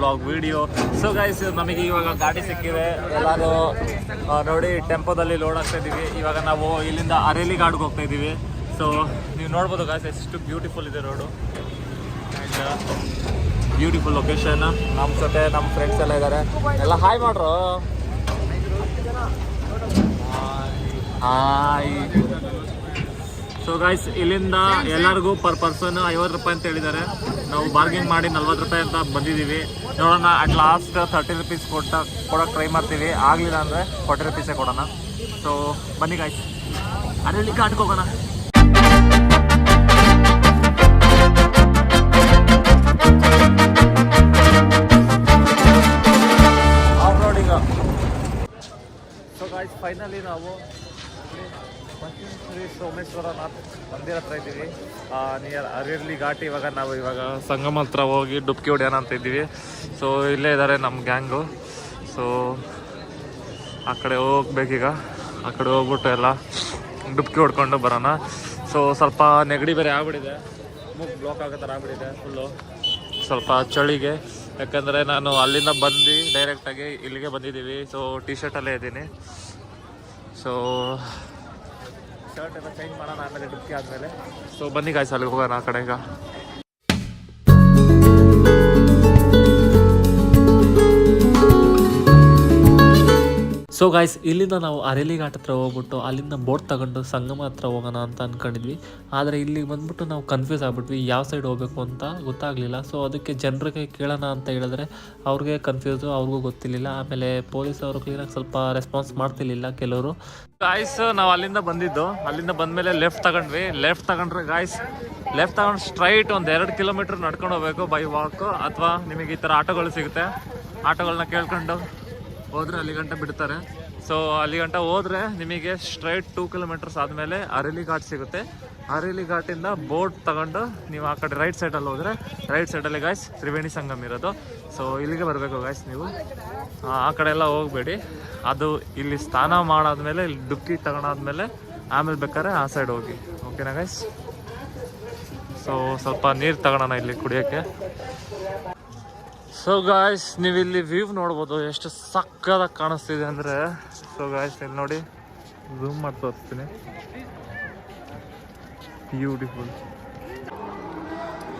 Vlog video. So guys, ನಮಗೆ ಇವಾಗ ಗಾಡಿ ಸಿಕ್ಕಿದೆ. ಎಲ್ಲರೂ ನೋಡಿ ಟೆಂಪೋದಲ್ಲಿ ಲೋಡ್ ಆಗ್ತಾ ಇದ್ದೀವಿ. ಇವಾಗ ನಾವು ಇಲ್ಲಿಂದ ಅರೇಲಿ ಘಾಟ್ಗೆ ಹೋಗ್ತಾ ಇದ್ದೀವಿ. ಸೊ ನೀವು ನೋಡ್ಬೋದು ಗೈಸ್, ಎಷ್ಟು ಬ್ಯೂಟಿಫುಲ್ ಇದೆ ರೋಡು. Beautiful location. ನಮ್ಮ ಜೊತೆ ನಮ್ಮ ಫ್ರೆಂಡ್ಸ್ ಎಲ್ಲ ಇದ್ದಾರೆ. ಎಲ್ಲ ಹಾಯ್ ಮಾಡ್ರು. ಹಾಯ್. ಸೊ ಗೈಸ್, ಇಲ್ಲಿಂದ ಎಲ್ಲರಿಗೂ ಪರ್ ಪರ್ಸನ್ 50 ರೂಪಾಯಿ ಅಂತ ಹೇಳಿದ್ದಾರೆ. ನಾವು ಬಾರ್ಗಿಂಗ್ ಮಾಡಿ 40 ರೂಪಾಯಿ ಅಂತ ಬಂದಿದ್ದೀವಿ. ನೋಡೋಣ, ಅಟ್ ಲಾಸ್ಟ್ 30 ರೂಪೀಸ್ ಕೊಡೋಕೆ ಟ್ರೈ ಮಾಡ್ತೀವಿ. ಆಗಲಿಲ್ಲ ಅಂದರೆ 40 ರೂಪೀಸೇ ಕೊಡೋಣ. ಸೊ ಬನ್ನಿ ಗೈಸ್, ಅರೇಲಿ ಘಾಟ್ಗೆ ಹೋಗೋಣ. ಸೊ ಗಾಯ್ಸ್, ಫೈನಲಿ ನಾವು ಶ್ರೀ ಸೋಮೇಶ್ವರನಾಥ್ ಮಂದಿರ ಹತ್ರ ಇದ್ದೀವಿ, ನಿಯರ್ ಅರೇಲಿ ಘಾಟ್. ಇವಾಗ ಸಂಗಮ ಹತ್ರ ಹೋಗಿ ಡುಬ್ಕಿ ಹೊಡೆಯೋಣ ಅಂತ ಇದ್ದೀವಿ. ಸೊ ಇಲ್ಲೇ ಇದ್ದಾರೆ ನಮ್ಮ ಗ್ಯಾಂಗು. ಸೊ ಆ ಕಡೆ ಹೋಗ್ಬೇಕೀಗ. ಆ ಕಡೆ ಹೋಗ್ಬಿಟ್ಟು ಎಲ್ಲ ಡುಬ್ಕಿ ಹೊಡ್ಕೊಂಡು ಬರೋಣ. ಸೊ ಸ್ವಲ್ಪ ನೆಗಡಿ ಬೇರೆ ಆಗ್ಬಿಟ್ಟಿದೆ, ಮೂಗ್ ಬ್ಲಾಕ್ ಆಗೋ ಥರ ಆಗ್ಬಿಟ್ಟಿದೆ ಫುಲ್ಲು, ಸ್ವಲ್ಪ ಚಳಿಗೆ. ಯಾಕಂದರೆ ನಾನು ಅಲ್ಲಿಂದ ಬಂದು ಡೈರೆಕ್ಟಾಗಿ ಇಲ್ಲಿಗೆ ಬಂದಿದ್ದೀವಿ. ಸೊ ಟಿ ಶರ್ಟಲ್ಲೇ ಇದ್ದೀನಿ. ಸೊ ಶರ್ಟ್ ಎಲ್ಲ ಚೇಂಜ್ ಮಾಡೋಣ ಆಮೇಲೆ ಡುಬ್ಕಿ ಆದಮೇಲೆ. ಸೊ ಬನ್ನಿ ಗಾಯ್ಸ್, ಅಲ್ಲಿಗೆ ಹೋಗೋಣ ಆ ಕಡೆ ಈಗ. ಸೊ ಗಾಯ್ಸ್, ಇಲ್ಲಿಂದ ನಾವು ಅರೇಲಿ ಘಾಟ್ ಹತ್ರ ಹೋಗ್ಬಿಟ್ಟು ಅಲ್ಲಿಂದ ಬೋಟ್ ತಗೊಂಡು ಸಂಗಮ ಹತ್ರ ಹೋಗೋಣ ಅಂತ ಅಂದ್ಕೊಂಡಿದ್ವಿ. ಆದರೆ ಇಲ್ಲಿಗೆ ಬಂದ್ಬಿಟ್ಟು ನಾವು ಕನ್ಫ್ಯೂಸ್ ಆಗ್ಬಿಟ್ವಿ, ಯಾವ ಸೈಡ್ ಹೋಗಬೇಕು ಅಂತ ಗೊತ್ತಾಗಲಿಲ್ಲ. ಸೊ ಅದಕ್ಕೆ ಜನರಿಗೆ ಕೇಳೋಣ ಅಂತ ಹೇಳಿದ್ರೆ ಅವ್ರಿಗೆ ಕನ್ಫ್ಯೂಸು, ಅವ್ರಿಗೂ ಗೊತ್ತಿರಲಿಲ್ಲ. ಆಮೇಲೆ ಪೊಲೀಸ್ ಅವರು ಕ್ಲೀನಾಗಿ ಸ್ವಲ್ಪ ರೆಸ್ಪಾನ್ಸ್ ಮಾಡ್ತಿರ್ಲಿಲ್ಲ ಕೆಲವರು. ಗಾಯ್ಸ್, ನಾವು ಅಲ್ಲಿಂದ ಬಂದಿದ್ದು. ಅಲ್ಲಿಂದ ಬಂದಮೇಲೆ ಲೆಫ್ಟ್ ತಗೊಂಡ್ವಿ. ಲೆಫ್ಟ್ ತಗೊಂಡ್ರೆ ಗಾಯ್ಸ್, ಲೆಫ್ಟ್ ತಗೊಂಡು ಸ್ಟ್ರೈಟ್ ಒಂದು 2 ಕಿಲೋಮೀಟ್ರ್ ನಡ್ಕೊಂಡು ಹೋಗ್ಬೇಕು ಬೈ ವಾಕ್. ಅಥವಾ ನಿಮಗೆ ಈ ಥರ ಆಟೋಗಳು ಸಿಗುತ್ತೆ, ಆಟೋಗಳನ್ನ ಕೇಳ್ಕೊಂಡು ಹೋದರೆ ಅಲ್ಲಿ ಗಂಟ ಬಿಡ್ತಾರೆ. ಸೊ ಅಲ್ಲಿ ಗಂಟ ಹೋದರೆ ನಿಮಗೆ ಸ್ಟ್ರೈಟ್ 2 ಕಿಲೋಮೀಟರ್ಸ್ ಆದಮೇಲೆ ಅರೇಲಿ ಘಾಟ್ ಸಿಗುತ್ತೆ. ಅರೇಲಿ ಘಾಟಿಂದ ಬೋಟ್ ತಗೊಂಡು ನೀವು ಆ ಕಡೆ ರೈಟ್ ಸೈಡಲ್ಲಿ ಹೋದರೆ, ರೈಟ್ ಸೈಡಲ್ಲಿ ಗಾಯ್ಸ್ ತ್ರಿವೇಣಿ ಸಂಗಮ ಇರೋದು. ಸೊ ಇಲ್ಲಿಗೆ ಬರಬೇಕು ಗಾಯ್ಸ್ ನೀವು. ಆ ಕಡೆ ಎಲ್ಲ ಹೋಗಬೇಡಿ. ಅದು ಇಲ್ಲಿ ಸ್ನಾನ ಮಾಡಾದ್ಮೇಲೆ, ಇಲ್ಲಿ ಡುಬ್ಕಿ ತಗೊಂಡಾದ್ಮೇಲೆ ಆಮೇಲೆ ಬೇಕಾದ್ರೆ ಆ ಸೈಡ್ ಹೋಗಿ. ಓಕೆನಾ ಗಾಯ್ಸ್? ಸೊ ಸ್ವಲ್ಪ ನೀರು ತಗೊಳ್ಳೋಣ ಇಲ್ಲಿ ಕುಡಿಯೋಕ್ಕೆ. ಸೊ ಗಾಯ್ಸ್, ನೀವು ಇಲ್ಲಿ ವ್ಯೂ ನೋಡ್ಬೋದು ಎಷ್ಟು ಸಕ್ಕದಾಗಿ ಕಾಣಿಸ್ತಿದೆ ಅಂದರೆ. ಸೊ ಗಾಯ್ಸ್, ಇಲ್ಲಿ ನೋಡಿ, ಝೂಮ್ ಮಾಡಿ ತೋರಿಸ್ತೀನಿ. ಬ್ಯೂಟಿಫುಲ್.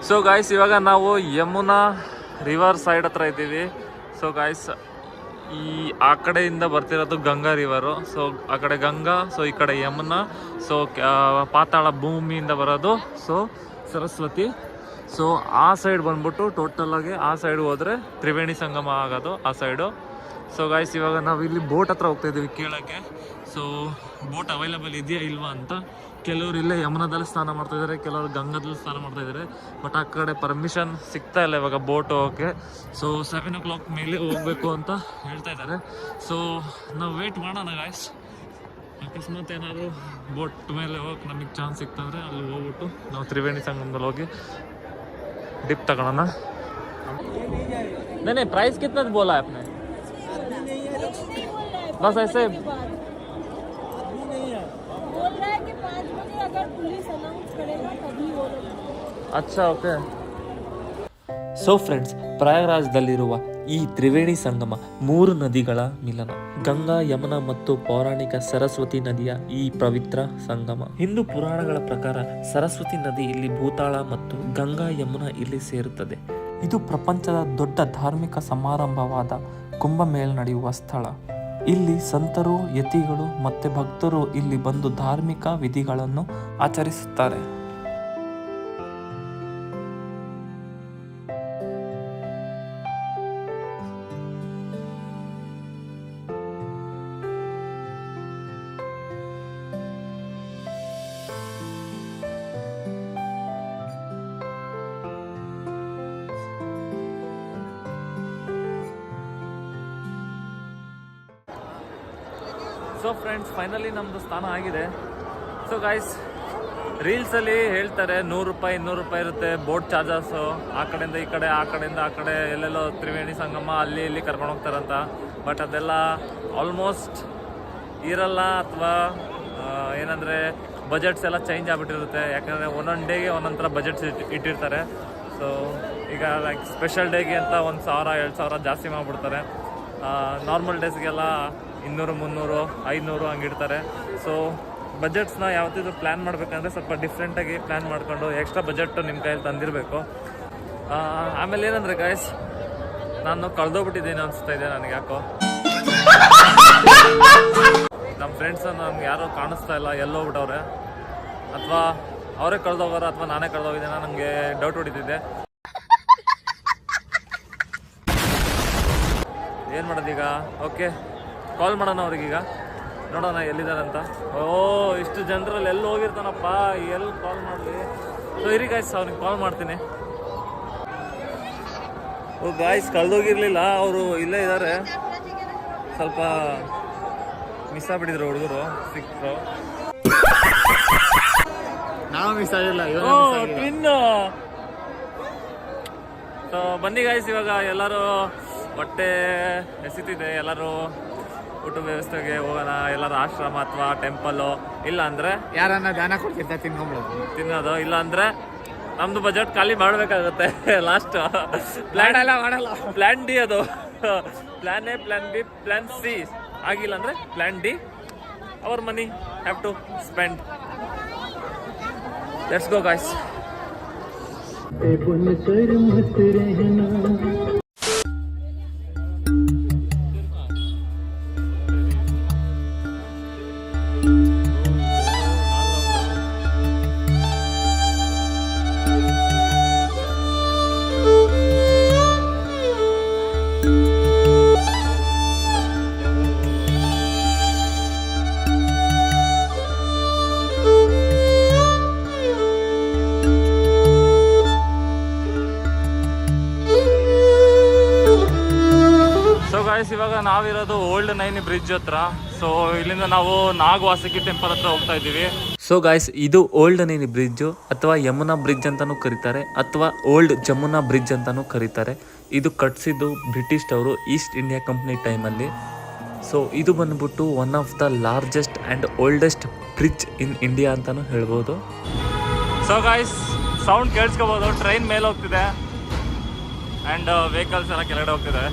ಸೊ ಗಾಯ್ಸ್, ಇವಾಗ ನಾವು ಯಮುನಾ ರಿವರ್ ಸೈಡ್ ಹತ್ರ ಇದ್ದೀವಿ. ಸೊ ಗಾಯ್ಸ್, ಆ ಕಡೆಯಿಂದ ಬರ್ತಿರೋದು ಗಂಗಾ ರಿವರು. ಸೊ ಆ ಕಡೆ ಗಂಗಾ, ಸೊ ಈ ಕಡೆ ಯಮುನಾ. ಸೊ ಪಾತಾಳ ಭೂಮಿಯಿಂದ ಬರೋದು ಸೊ ಸರಸ್ವತಿ. ಸೊ ಆ ಸೈಡ್ ಬಂದ್ಬಿಟ್ಟು ಟೋಟಲಾಗಿ ಆ ಸೈಡ್ ಹೋದರೆ ತ್ರಿವೇಣಿ ಸಂಗಮ ಆಗೋದು ಆ ಸೈಡು. ಸೊ ಗಾಯ್ಸ್, ಇವಾಗ ನಾವು ಇಲ್ಲಿ ಬೋಟ್ ಹತ್ರ ಹೋಗ್ತಾ ಇದ್ದೀವಿ ಕೇಳೋಕ್ಕೆ. ಸೊ ಬೋಟ್ ಅವೈಲೇಬಲ್ ಇದೆಯಾ ಇಲ್ವಾ ಅಂತ. ಕೆಲವರು ಇಲ್ಲೇ ಯಮುನಾದಲ್ಲಿ ಸ್ನಾನ ಮಾಡ್ತಾಯಿದ್ದಾರೆ, ಕೆಲವರು ಗಂಗಾದಲ್ಲಿ ಸ್ನಾನ ಮಾಡ್ತಾಯಿದ್ದಾರೆ. ಬಟ್ ಆ ಕಡೆ ಪರ್ಮಿಷನ್ ಸಿಗ್ತಾ ಇಲ್ಲ ಇವಾಗ ಬೋಟ್ ಹೋಗೋಕ್ಕೆ. ಸೊ 7 o'clock ಮೇಲೆ ಹೋಗಬೇಕು ಅಂತ ಹೇಳ್ತಾ ಇದ್ದಾರೆ. ಸೊ ನಾವು ವೆಯ್ಟ್ ಮಾಡೋಣ ಗಾಯ್ಸ್. ಅಕಸ್ಮಾತ್ ಏನಾದರೂ ಬೋಟ್ ಮೇಲೆ ಹೋಗಕ್ಕೆ ನಮಗೆ ಚಾನ್ಸ್ ಸಿಕ್ತಂದರೆ ಅಲ್ಲಿ ಹೋಗ್ಬಿಟ್ಟು ನಾವು ತ್ರಿವೇಣಿ ಸಂಗಮದಲ್ಲಿ ಹೋಗಿ डिप तगड़ना। नहीं प्राइस कितना बोला है आपने? बस ऐसे बोल रहा है कि 5 बजे अगर पुलिस अनाउंस करेगा तभी वो लोग। अच्छा ओके। सो फ्रेंड्स, ಪ್ರಯಾಗರಾಜದಲ್ಲಿರುವ ಈ ತ್ರಿವೇಣಿ ಸಂಗಮ 3 ನದಿಗಳ ಮಿಲನ, ಗಂಗಾ, ಯಮುನಾ ಮತ್ತು ಪೌರಾಣಿಕ ಸರಸ್ವತಿ ನದಿಯ ಈ ಪವಿತ್ರ ಸಂಗಮ. ಹಿಂದೂ ಪುರಾಣಗಳ ಪ್ರಕಾರ ಸರಸ್ವತಿ ನದಿ ಇಲ್ಲಿ ಭೂತಾಳ ಮತ್ತು ಗಂಗಾ, ಯಮುನಾ ಇಲ್ಲಿ ಸೇರುತ್ತದೆ. ಇದು ಪ್ರಪಂಚದ ದೊಡ್ಡ ಧಾರ್ಮಿಕ ಸಮಾರಂಭವಾದ ಕುಂಭಮೇಳ ನಡೆಯುವ ಸ್ಥಳ. ಇಲ್ಲಿ ಸಂತರು, ಯತಿಗಳು ಮತ್ತು ಭಕ್ತರು ಇಲ್ಲಿ ಬಂದು ಧಾರ್ಮಿಕ ವಿಧಿಗಳನ್ನು ಆಚರಿಸುತ್ತಾರೆ. ಸೊ ಫ್ರೆಂಡ್ಸ್, ಫೈನಲಿ ನಮ್ಮದು ಸ್ನಾನ ಆಗಿದೆ. ಸೊ ಗಾಯ್ಸ್, ರೀಲ್ಸಲ್ಲಿ ಹೇಳ್ತಾರೆ 100 ರೂಪಾಯಿ 200 ರೂಪಾಯಿ ಇರುತ್ತೆ ಬೋಟ್ ಚಾರ್ಜಸ್ಸು. ಆ ಕಡೆಯಿಂದ ಈ ಕಡೆ, ಆ ಕಡೆಯಿಂದ ಆ ಕಡೆ, ಎಲ್ಲೆಲ್ಲೋ ತ್ರಿವೇಣಿ ಸಂಗಮ ಅಲ್ಲಿ ಇಲ್ಲಿ ಕರ್ಕೊಂಡು ಹೋಗ್ತಾರಂತ. ಬಟ್ ಅದೆಲ್ಲ ಆಲ್ಮೋಸ್ಟ್ ಇರಲ್ಲ, ಅಥವಾ ಏನಂದರೆ ಬಜೆಟ್ಸ್ ಎಲ್ಲ ಚೇಂಜ್ ಆಗಿಬಿಟ್ಟಿರುತ್ತೆ. ಯಾಕಂದರೆ ಒಂದೊಂದು ಡೇಗೆ ಒಂದೊಂದು ಥರ ಬಜೆಟ್ಸ್ ಇಟ್ಟಿರ್ತಾರೆ. ಸೊ ಈಗ ಲೈಕ್ ಸ್ಪೆಷಲ್ ಡೇಗೆ ಅಂತ 1,000-2,000 ಜಾಸ್ತಿ ಮಾಡಿಬಿಡ್ತಾರೆ. ನಾರ್ಮಲ್ ಡೇಸ್ಗೆಲ್ಲ 200-300 500 ಹಂಗಿಡ್ತಾರೆ. ಸೊ ಬಜೆಟ್ಸ್ನ ಯಾವತ್ತಿದ್ರು ಪ್ಲ್ಯಾನ್ ಮಾಡಬೇಕಂದ್ರೆ ಸ್ವಲ್ಪ ಡಿಫ್ರೆಂಟಾಗಿ ಪ್ಲ್ಯಾನ್ ಮಾಡ್ಕೊಂಡು ಎಕ್ಸ್ಟ್ರಾ ಬಜೆಟ್ ನಿಮ್ಮ ಕೈಯಲ್ಲಿ ತಂದಿರಬೇಕು. ಆಮೇಲೆ ಏನಂದರೆ ಗೈಸ್, ನಾನು ಕಳೆದೋಗ್ಬಿಟ್ಟಿದ್ದೀನಿ ಅನಿಸ್ತಾ ಇದೆ ನನಗೆ ಯಾಕೋ. ನಮ್ಮ ಫ್ರೆಂಡ್ಸ್ ನಮ್ಗೆ ಯಾರೋ ಕಾಣಿಸ್ತಾ ಇಲ್ಲ, ಎಲ್ಲೋಗ್ಬಿಟ್ಟವ್ರೆ, ಅಥವಾ ಅವರೇ ಕಳೆದೋಗಾರ ಅಥವಾ ನಾನೇ ಕಳೆದೋಗಿದ್ದೇನೆ, ನನಗೆ ಡೌಟ್ ಹೊಡಿತಿದ್ದೆ. ಏನು ಮಾಡೋದೀಗ? ಓಕೆ, ಕಾಲ್ ಮಾಡೋಣ ಅವ್ರಿಗೀಗ, ನೋಡೋಣ ಎಲ್ಲಿದ್ದಾರೆ ಅಂತ. ಇಷ್ಟು ಜನರಲ್ಲಿ ಎಲ್ಲಿ ಹೋಗಿರ್ತಾನಪ್ಪ, ಎಲ್ಲಿ ಕಾಲ್ ಮಾಡಲಿ? ಸೊ ಇರಿ ಗಾಯ್ಸ್, ಅವ್ರಿಗೆ ಕಾಲ್ ಮಾಡ್ತೀನಿ. ಗಾಯ್ಸ್ ಕಳೆದೋಗಿರ್ಲಿಲ್ಲ, ಅವರು ಇಲ್ಲೇ ಇದ್ದಾರೆ. ಸ್ವಲ್ಪ ಮಿಸ್ ಆಗ್ಬಿಟ್ಟಿದ್ರು ಹುಡುಗರು, ಸಿಕ್ಕರು. ನಾವು ಮಿಸ್ ಆಗಿಲ್ಲ, ಇನ್ನು ಸೊ ಬನ್ನಿ ಗಾಯ್ಸ್, ಇವಾಗ ಎಲ್ಲರೂ ಹೊಟ್ಟೆ ಎಸಿತಿದೆ, ಎಲ್ಲರೂ ಊಟದ ವ್ಯವಸ್ಥೆಗೆ ಹೋಗೋಣ. ಎಲ್ಲರೂ ಆಶ್ರಮ ಅಥವಾ ಟೆಂಪಲ್ಲು, ಇಲ್ಲ ಅಂದರೆ ಯಾರನ್ನ ದಾನ ಕೊಡ್ತಿರ್ತಾರೆ ತಿನ್ನೋದು, ಇಲ್ಲ ಅಂದರೆ ನಮ್ದು ಬಜೆಟ್ ಖಾಲಿ ಮಾಡಬೇಕಾಗುತ್ತೆ ಲಾಸ್ಟ್. ಪ್ಲ್ಯಾನ್ ಡಿ ಅದು. Plan A, plan B, plan C ಆಗಿಲ್ಲ ಅಂದರೆ plan D. Our money have to spend. Let's go guys. ಇವಾಗ ನಾವಿರೋದು ಓಲ್ಡ್ ನೈನಿ ಬ್ರಿಡ್ಜ್ ಹತ್ರ. ಸೊ ಇಲ್ಲಿಂದ ನಾವು ನಾಗವಾಸುಕಿ ಟೆಂಪಲ್ ಹತ್ರ ಹೋಗ್ತಾ ಇದ್ದೀವಿ. ಸೊ ಗಾಯ್ಸ್, ಇದು ಓಲ್ಡ್ ನೈನಿ ಬ್ರಿಡ್ಜ್ ಅಥವಾ ಯಮುನಾ ಬ್ರಿಡ್ಜ್ ಅಂತಾನೂ ಕರೀತಾರೆ, ಅಥವಾ ಓಲ್ಡ್ ಜಮುನಾ ಬ್ರಿಡ್ಜ್ ಅಂತಾನೂ ಕರೀತಾರೆ. ಇದು ಕಟ್ಸಿದ್ದು ಬ್ರಿಟಿಷ್ ಅವರು ಈಸ್ಟ್ ಇಂಡಿಯಾ ಕಂಪ್ನಿ ಟೈಮಲ್ಲಿ. ಸೊ ಇದು ಬಂದ್ಬಿಟ್ಟು one of the largest and oldest bridge in India ಅಂತಾನೂ ಹೇಳ್ಬೋದು. ಸೊ ಗಾಯ್ಸ್, ಸೌಂಡ್ ಕೇಳಿಸ್ಕೋಬೋದು, ಟ್ರೈನ್ ಮೇಲೆ ಹೋಗ್ತಿದೆ ಆ್ಯಂಡ್ ವೆಹಿಕಲ್ಸ್ ಎಲ್ಲ ಕೆಳಗಡೆ ಹೋಗ್ತಿದೆ.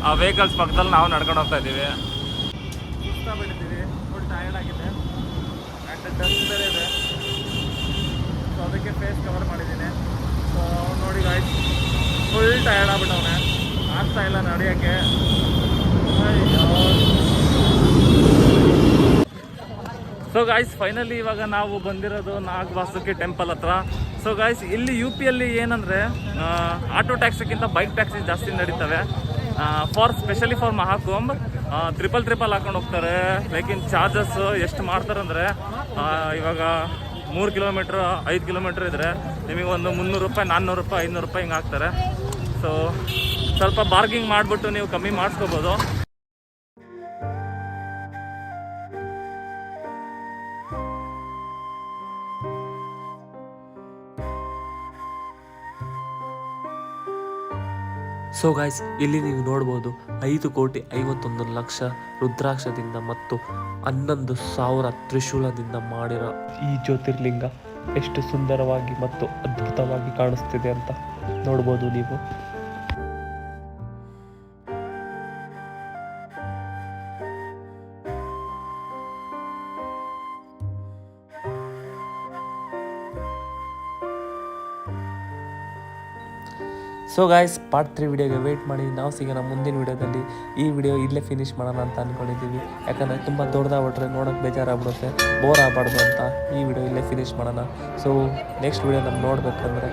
ಆ ವೆಹಿಕಲ್ಸ್ ಪಕ್ಕದಲ್ಲಿ ನಾವು ನಡ್ಕೊಂಡು ಹೋಗ್ತಾ ಇದ್ದೀವಿ. ಸುಸ್ತಾಗ್ಬಿಟ್ಟಿದ್ದೀವಿ, ಫುಲ್ ಟಯರ್ಡ್ ಆಗಿದೆ ಆ್ಯಂಡ್ ಡಸ್ಟ್ ಬೇರೆ ಇದೆ. ಸೊ ಅದಕ್ಕೆ ಫೇಸ್ ಕವರ್ ಮಾಡಿದ್ದೀನಿ. ಸೊ ನೋಡಿ ಗಾಯ್ಸ್, ಫುಲ್ ಟಯರ್ಡ್ ಆಗ್ಬಿಟ್ಟವನೆ, ಆಗ್ತಾ ಇಲ್ಲ ನಡೆಯೋಕ್ಕೆ. ಸೊ ಗಾಯ್ಸ್, ಫೈನಲಿ ಇವಾಗ ನಾವು ಬಂದಿರೋದು ನಾಗವಾಸುಕಿ ಟೆಂಪಲ್ ಹತ್ರ. ಸೊ ಗಾಯ್ಸ್, ಇಲ್ಲಿ UPಯಲ್ಲಿ ಏನಂದರೆ ಆಟೋ ಟ್ಯಾಕ್ಸಿಗಿಂತ ಬೈಕ್ ಟ್ಯಾಕ್ಸಿ ಜಾಸ್ತಿ ನಡೀತವೆ. ಸ್ಪೆಷಲಿ ಫಾರ್ ಮಹಾಕುಂಭ್ 333 ಹಾಕೊಂಡು ಹೋಗ್ತಾರೆ. ಲೈಕ್ ಚಾರ್ಜಸ್ ಎಷ್ಟು ಮಾಡ್ತಾರೆ ಅಂದರೆ, ಇವಾಗ 3 ಕಿಲೋಮೀಟ್ರ್ 5 ಕಿಲೋಮೀಟ್ರ್ ಇದ್ದರೆ ನಿಮಗೆ ಒಂದು 300 ರೂಪಾಯಿ 400 ರೂಪಾಯಿ 500 ರೂಪಾಯಿ ಹಿಂಗೆ ಹಾಕ್ತಾರೆ. ಸೊ ಸ್ವಲ್ಪ ಬಾರ್ಗಿಂಗ್ ಮಾಡಿಬಿಟ್ಟು ನೀವು ಕಮ್ಮಿ ಮಾಡಿಸ್ಕೋಬೋದು. ಸೊ ಗಾಯ್ಸ್, ಇಲ್ಲಿ ನೀವು ನೋಡ್ಬೋದು 5,51,00,000 ರುದ್ರಾಕ್ಷದಿಂದ ಮತ್ತು 11,000 ತ್ರಿಶೂಲದಿಂದ ಮಾಡಿರೋ ಈ ಜ್ಯೋತಿರ್ಲಿಂಗ ಎಷ್ಟು ಸುಂದರವಾಗಿ ಮತ್ತು ಅದ್ಭುತವಾಗಿ ಕಾಣಿಸ್ತಿದೆ ಅಂತ ನೋಡ್ಬೋದು ನೀವು. ಸೊ ಗಾಯ್ಸ್, ಪಾರ್ಟ್ 3 ವಿಡಿಯೋಗೆ ವೆಯ್ಟ್ ಮಾಡಿ. ನಾವು ಸಿಗೋಣ ಮುಂದಿನ ವಿಡಿಯೋದಲ್ಲಿ. ಈ ವಿಡಿಯೋ ಇಲ್ಲೇ ಫಿನಿಷ್ ಮಾಡೋಣ ಅಂತ ಅಂದ್ಕೊಂಡಿದ್ದೀವಿ, ಯಾಕಂದರೆ ತುಂಬ ದೊಡ್ಡದಾಗ್ಬಿಟ್ರೆ ನೋಡೋಕ್ಕೆ ಬೇಜಾರಾಗ್ಬಿಡುತ್ತೆ, ಬೋರ್ ಆಗಬಾರ್ದು ಅಂತ ಈ ವಿಡಿಯೋ ಇಲ್ಲೇ ಫಿನಿಷ್ ಮಾಡೋಣ. ಸೊ ನೆಕ್ಸ್ಟ್ ವಿಡಿಯೋ ನಮ್ಗೆ ನೋಡಬೇಕಂದ್ರೆ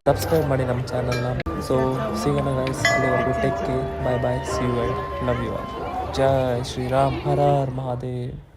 ಸಬ್ಸ್ಕ್ರೈಬ್ ಮಾಡಿ ನಮ್ಮ ಚಾನಲ್ನ. ಸೊ ಸಿಗೋಣ ಗಾಯ್ಸ್, ಅಲ್ಲಿವರೆಗೂ take care, bye bye, see you, love you all. ಜೈ ಶ್ರೀರಾಮ್, ಹರ ಹರ್ ಮಹಾದೇವ್.